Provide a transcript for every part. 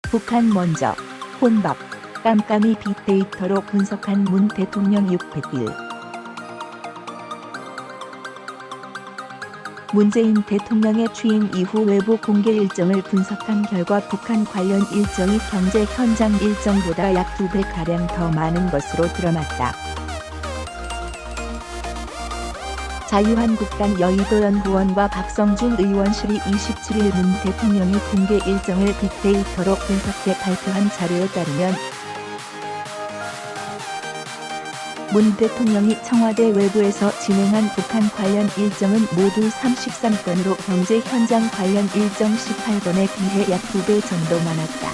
북한 먼저, 혼밥, 깜깜이 빅데이터로 분석한 문 대통령 600일. 문재인 대통령의 취임 이후 외부 공개 일정을 분석한 결과 북한 관련 일정이 경제 현장 일정보다 약 2배가량 더 많은 것으로 드러났다. 자유한국당 여의도연구원과 박성준 의원실이 27일 문 대통령의 공개 일정을 빅데이터로 분석해 발표한 자료에 따르면 문 대통령이 청와대 외부에서 진행한 북한 관련 일정은 모두 33건으로 경제 현장 관련 일정 18건에 비해 약 2배 정도 많았다.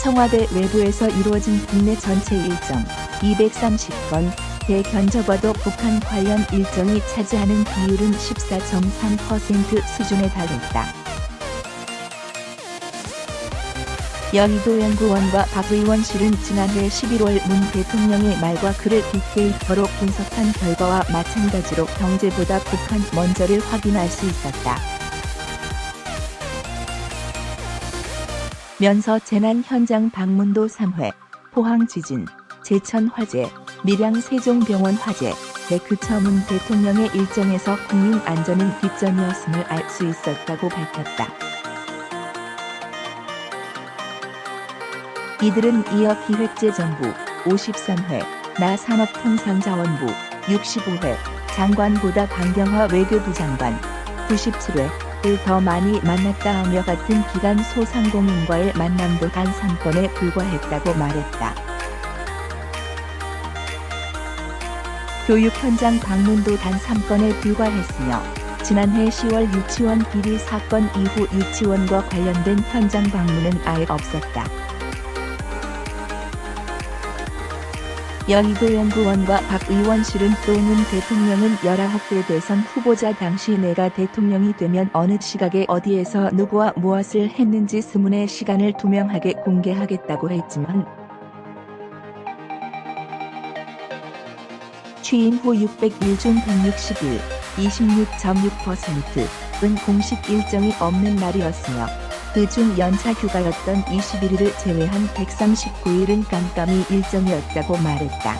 청와대 외부에서 이루어진 국내 전체 일정 230건, 대견적어도 북한 관련 일정이 차지하는 비율은 14.3% 수준에 달했다. 여의도연구원과 박 의원실은 지난해 11월 문 대통령의 말과 글을 빅데이터로 분석한 결과와 마찬가지로 경제보다 북한 먼저를 확인할 수 있었다. 면서 재난 현장 방문도 3회, 포항 지진, 제천 화재, 밀양 세종병원 화재, 그쳐 문 대통령의 일정에서 국민 안전은 뒷전이었음을 알 수 있었다고 밝혔다. 이들은 이어 기획재정부 53회, 나 산업통상자원부 65회, 장관보다 강경화 외교부 장관 97회를 더 많이 만났다며 같은 기간 소상공인과의 만남도 단 3건에 불과했다고 말했다. 교육 현장 방문도 단 3건에 불과했으며 지난해 10월 유치원 비리 사건 이후 유치원과 관련된 현장 방문은 아예 없었다. 여의도연구원과 박 의원실은 또 문 대통령은 19대 대선 후보자 당시 내가 대통령이 되면 어느 시각에 어디에서 누구와 무엇을 했는지 스문의 시간을 투명하게 공개하겠다고 했지만 취임 후 600일 중 160일, 26.6%은 공식 일정이 없는 날이었으며 그중 연차 휴가였던 21일을 제외한 139일은 깜깜이 일정이었다고 말했다.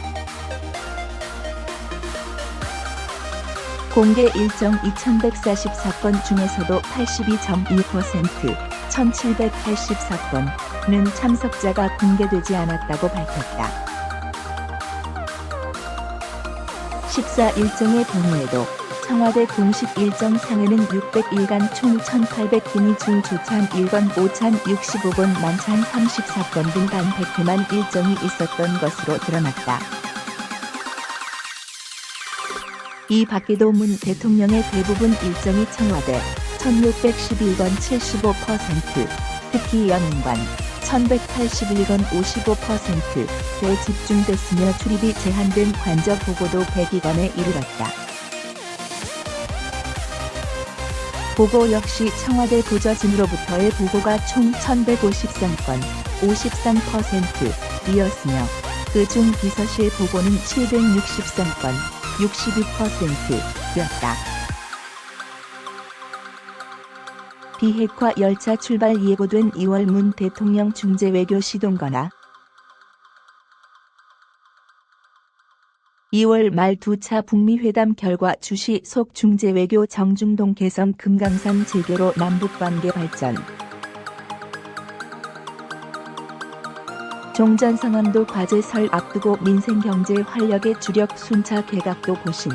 공개 일정 2144건 중에서도 82.2%, 1784건은 참석자가 공개되지 않았다고 밝혔다. 식사 일정의 경우에도 청와대 공식 일정 상에는 600일간 총 1800끼니 중 조찬 1건, 오찬 65건, 만찬 34건 등 단 100회만 일정이 있었던 것으로 드러났다. 이 밖에도 문 대통령의 대부분 일정이 청와대 1611건 75%, 특히 영인관 1181건 55%에 집중됐으며 출입이 제한된 관저 보고도 102건에 이르렀다. 보고 역시 청와대 보좌진으로부터의 보고가 총 1153건, 53%이었으며 그중 비서실 보고는 763건, 62%였다. 비핵화 열차 출발 예고된 2월 문 대통령 중재외교 시동거나 2월 말 2차 북미 회담 결과 주시 속 중재외교 정중동 개성 금강산 재개로 남북관계 발전. 종전선언도 과제 설 앞두고 민생경제 활력의 주력 순차 개각도 고심.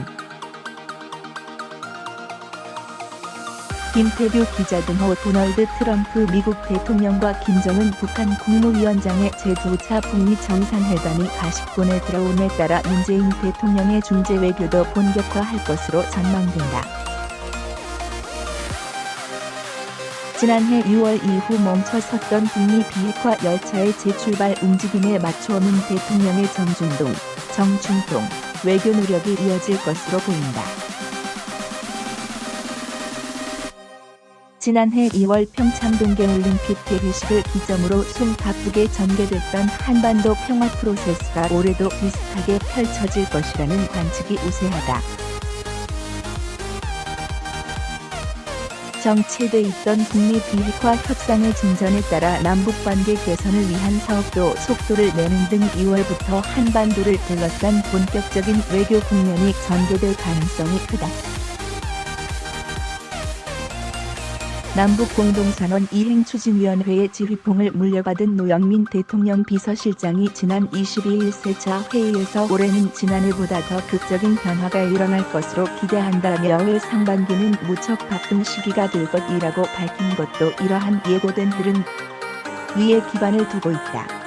김태규 기자 등호 도널드 트럼프 미국 대통령과 김정은 북한 국무위원장의 제2차 북미 정상회담이 가십권에 들어옴에 따라 문재인 대통령의 중재외교도 본격화할 것으로 전망된다. 지난해 6월 이후 멈춰섰던 북미 비핵화 열차의 재출발 움직임에 맞춰 문 대통령의 정중동, 정중동 외교 노력이 이어질 것으로 보인다. 지난해 2월 평창 동계올림픽 개회식을 기점으로 숨 가쁘게 전개됐던 한반도 평화 프로세스가 올해도 비슷하게 펼쳐질 것이라는 관측이 우세하다. 정체돼 있던 북미 비핵화 협상의 진전에 따라 남북관계 개선을 위한 사업도 속도를 내는 등 2월부터 한반도를 둘러싼 본격적인 외교 국면이 전개될 가능성이 크다. 남북공동선언 이행추진위원회의 지휘봉을 물려받은 노영민 대통령 비서실장이 지난 22일 세차 회의에서 올해는 지난해보다 더 극적인 변화가 일어날 것으로 기대한다며 올 상반기는 무척 바쁜 시기가 될 것이라고 밝힌 것도 이러한 예고된 흐름 위에 기반을 두고 있다.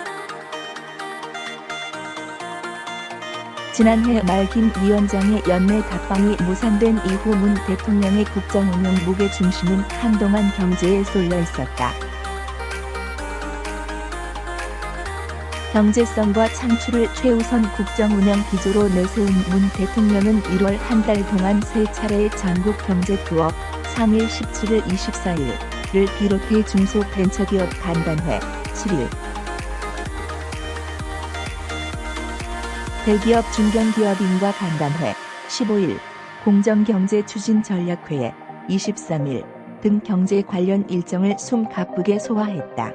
지난해 말 김 위원장의 연내 답방이 무산된 이후 문 대통령의 국정운영 무게중심은 한동안 경제에 쏠려 있었다. 경제성과 창출을 최우선 국정운영 기조로 내세운 문 대통령은 1월 한 달 동안 세 차례의 전국 경제 투어 3일 17일 24일을 비롯해 중소벤처기업 간담회 7일 대기업 중견기업인과 간담회 15일, 공정경제추진전략회의 23일 등 경제 관련 일정을 숨가쁘게 소화했다.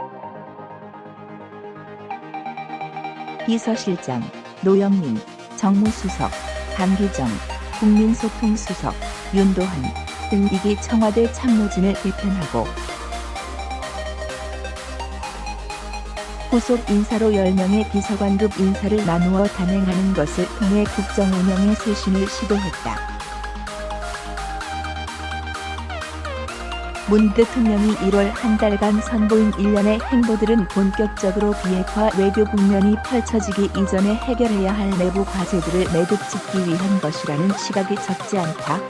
비서실장, 노영민, 정무수석, 강기정, 국민소통수석, 윤도한 등 2기 청와대 참모진을 개편하고 후속 인사로 10명의 비서관급 인사를 나누어 단행하는 것을 통해 국정운영의 쇄신을 시도했다. 문 대통령이 1월 한 달간 선보인 일련의 행보들은 본격적으로 비핵화 외교 국면이 펼쳐지기 이전에 해결해야 할 내부 과제들을 매듭 짓기 위한 것이라는 시각이 적지 않다.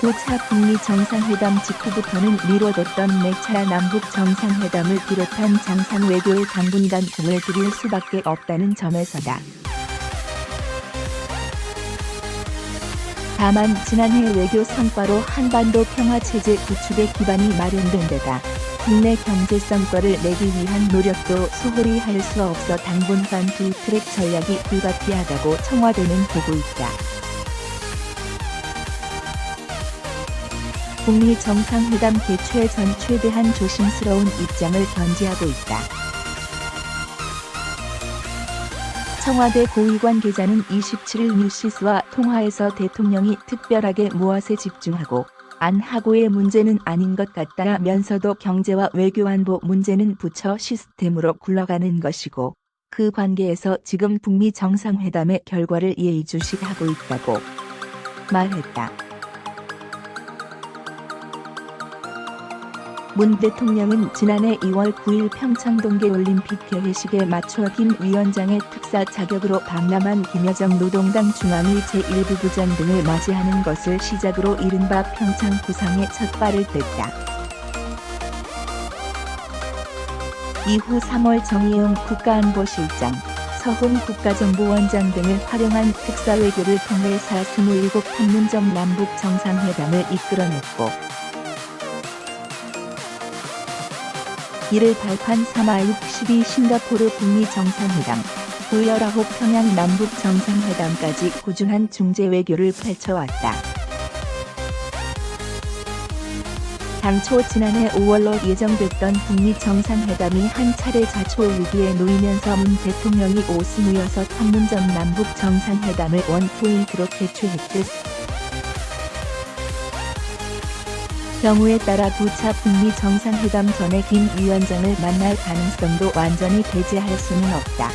5차 북미 정상회담 직후부터는 미뤄뒀던 매차 남북 정상회담을 비롯한 장상 외교에 당분간 공을 들일 수밖에 없다는 점에서다. 다만 지난해 외교 성과로 한반도 평화체제 구축의 기반이 마련된 데다 국내 경제 성과를 내기 위한 노력도 소홀히 할 수 없어 당분간 두 트랙 전략이 불가피하다고 청와대는 보고 있다. 북미 정상회담 개최 전 최대한 조심스러운 입장을 견지하고 있다. 청와대 고위 관계자는 27일 뉴시스와 통화에서 대통령이 특별하게 무엇에 집중하고 안 하고의 문제는 아닌 것 같다면서도 경제와 외교 안보 문제는 부처 시스템으로 굴러가는 것이고 그 관계에서 지금 북미 정상회담의 결과를 예의주시하고 있다고 말했다. 문 대통령은 지난해 2월 9일 평창 동계올림픽 개회식에 맞춰 김 위원장의 특사 자격으로 방남한 김여정 노동당 중앙위 제1부부장 등을 맞이하는 것을 시작으로 이른바 평창 구상의 첫 발을 뗐다. 이후 3월 정의용 국가안보실장, 서훈 국가정보원장 등을 활용한 특사 외교를 통해 27 판문점 남북 정상회담을 이끌어냈고 이를 발판 삼아 62 싱가포르 북미 정상회담, 19 평양 남북 정상회담까지 꾸준한 중재 외교를 펼쳐왔다. 당초 지난해 5월로 예정됐던 북미 정상회담이 한 차례 자초 위기에 놓이면서 문 대통령이 오스무여서 판문점 남북 정상회담을 원포인트로 개최했듯 경우에 따라 2차 북미 정상회담 전에 김 위원장을 만날 가능성도 완전히 배제할 수는 없다.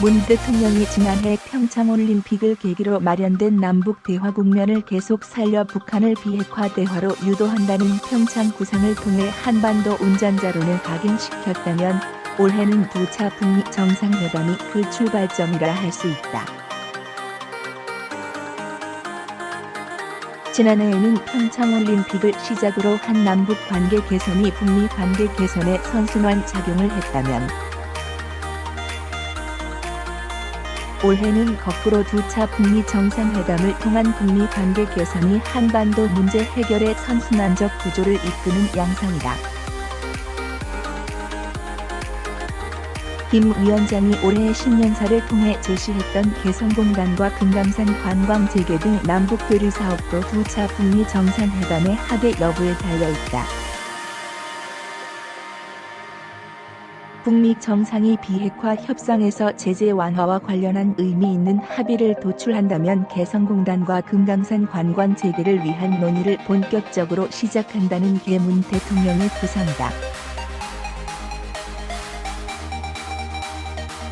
문 대통령이 지난해 평창올림픽을 계기로 마련된 남북 대화 국면을 계속 살려 북한을 비핵화 대화로 유도한다는 평창 구상을 통해 한반도 운전자론을 각인시켰다면 올해는 2차 북미 정상회담이 그 출발점이라 할 수 있다. 지난해에는 평창올림픽을 시작으로 한 남북 관계 개선이 북미 관계 개선에 선순환 작용을 했다면 올해는 거꾸로 2차 북미 정상회담을 통한 북미 관계 개선이 한반도 문제 해결의 선순환적 구조를 이끄는 양상이다. 김 위원장이 올해 신년사를 통해 제시했던 개성공단과 금강산 관광 재개 등 남북 교류 사업도 2차 북미 정상회담의 합의 여부에 달려있다. 북미 정상이 비핵화 협상에서 제재 완화와 관련한 의미 있는 합의를 도출한다면 개성공단과 금강산 관광 재개를 위한 논의를 본격적으로 시작한다는 게 문 대통령의 구상이다.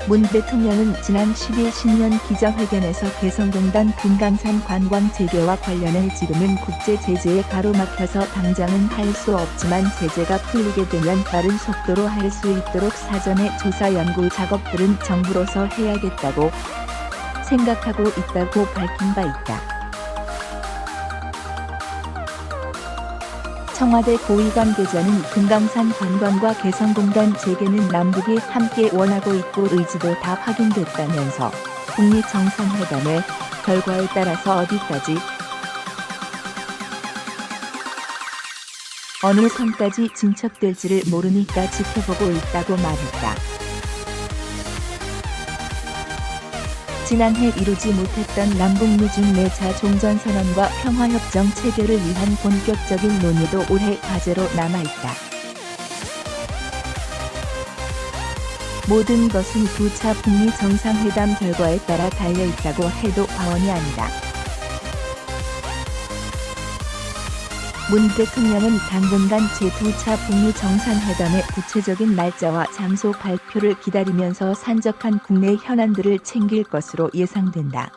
문 대통령은 지난 10일 신년 기자회견에서 개성공단 금강산 관광 재개와 관련해 지금은 국제 제재에 가로막혀서 당장은 할 수 없지만 제재가 풀리게 되면 빠른 속도로 할 수 있도록 사전에 조사 연구 작업들은 정부로서 해야겠다고 생각하고 있다고 밝힌 바 있다. 청와대 고위 관계자는 금강산 관광과 개성공단 재개는 남북이 함께 원하고 있고 의지도 다 확인됐다면서 북미 정상회담의 결과에 따라서 어디까지 어느 선까지 진척될지를 모르니까 지켜보고 있다고 말했다. 지난해 이루지 못했던 남북미중 내차 종전선언과 평화협정 체결을 위한 본격적인 논의도 올해 과제로 남아있다. 모든 것은 2차 북미 정상회담 결과에 따라 달려있다고 해도 과언이 아니다. 문 대통령은 당분간 제2차 북미 정상회담의 구체적인 날짜와 장소 발표를 기다리면서 산적한 국내 현안들을 챙길 것으로 예상된다.